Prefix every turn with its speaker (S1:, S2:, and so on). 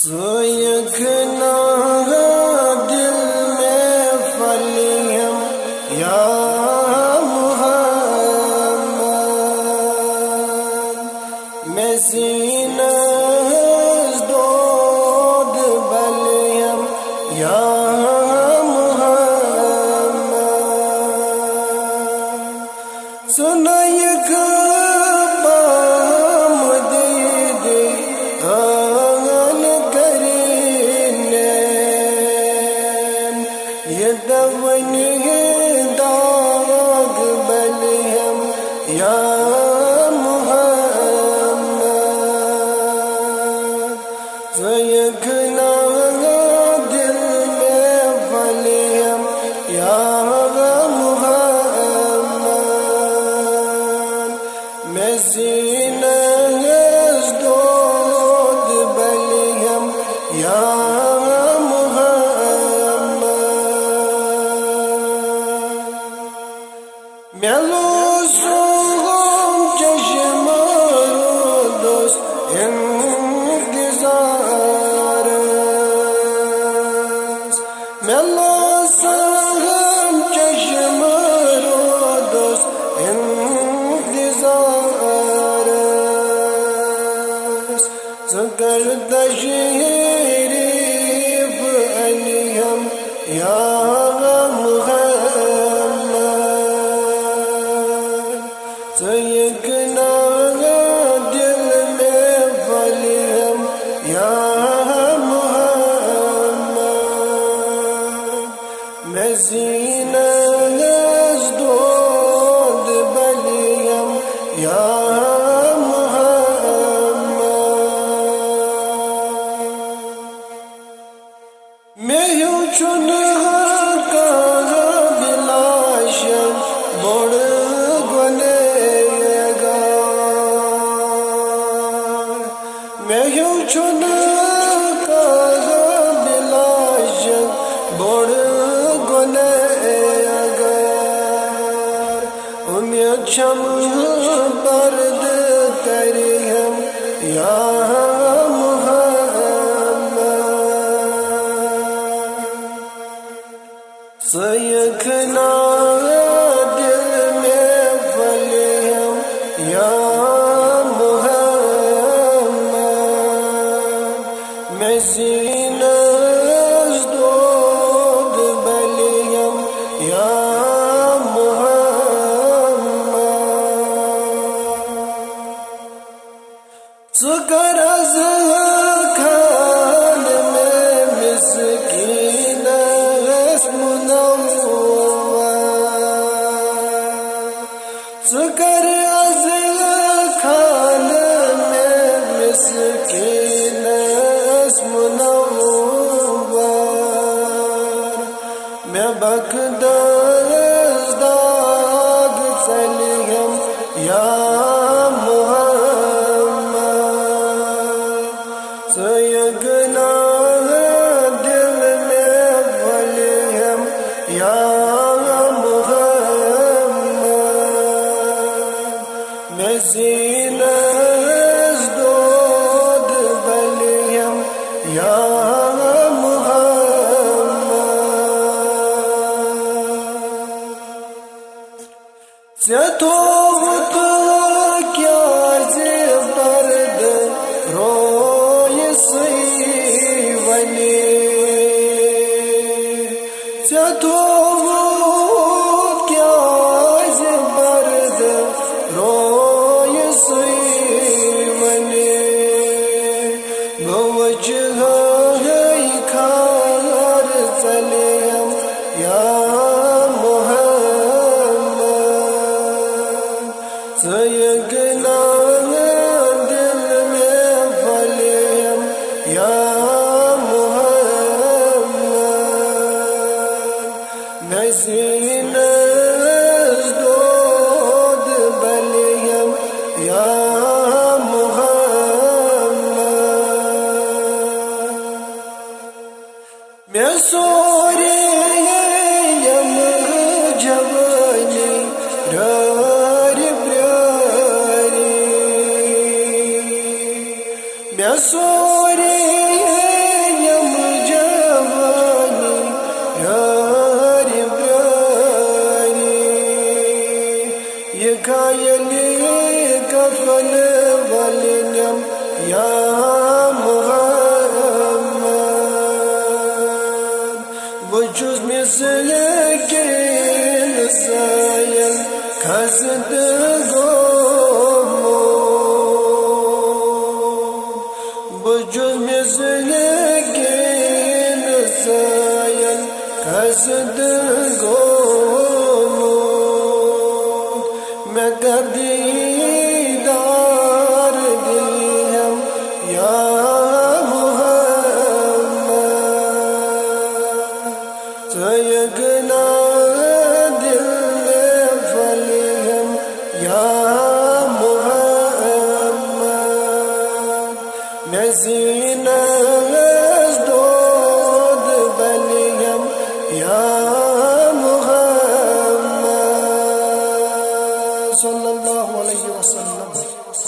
S1: सोयखना दिल में फलियम या मुहम्मद मैं सीनस दोद बलियम या मुहम्मद सुनयख दाग बलियम या मुहम्मद ज़यखना दिल में फलियम या मुहम्मद मैं ज़ीनस दोद बलियम या Melusum çeşmerodos intizarız Melusum çeşmerodos intizarız Sıkırda şerif aliyem ya ज़यखना दिल में फलियम या मुहम्मद मैं ज़ीनस दोद बलियम या मुहम्मद मैं यूं चुनहा का बिलाशन बोड़ मैं यूं चुनका बिलाशन बोड़ गुनहगार उम्मीद शम बर्द करियम या मुहम्मद ज़यखना दिल में फलियम या मैं ज़ीनस दोद बलियम या मुहम्मद ज़कर अज़ खान में मिस्कीनस मुनव्वर ज़कर अज़ खान में मिस्कीन मुनव्वर मैं बकदस दाग सलियम या मुहम्मद ज़यखना दिल में फलियम या मुहम्मद मैं ज़ीनस दोद बलियम या ज़तोत क्या ज़बर्द रोय सैवने ज़तोत क्या ज़बर्द रोय सैवने वजह खार चलियम या ज़यखना दिल में फलियम या मुहम्मद मैं ज़ीनस दोद बलियम या मुहम्मद मैं सोरे यम जवानी मैं सोरे Kayeli kafan valinem ya Muhammad Vücuz mislekin sayan kazd gomo Vücuz mislekin sayan kazd gomo Mگر دیدار دیم یا محمد سیگنا دل فلیم یا محمد مزینه از دود بلیم یا محمد صلى الله عليه وسلم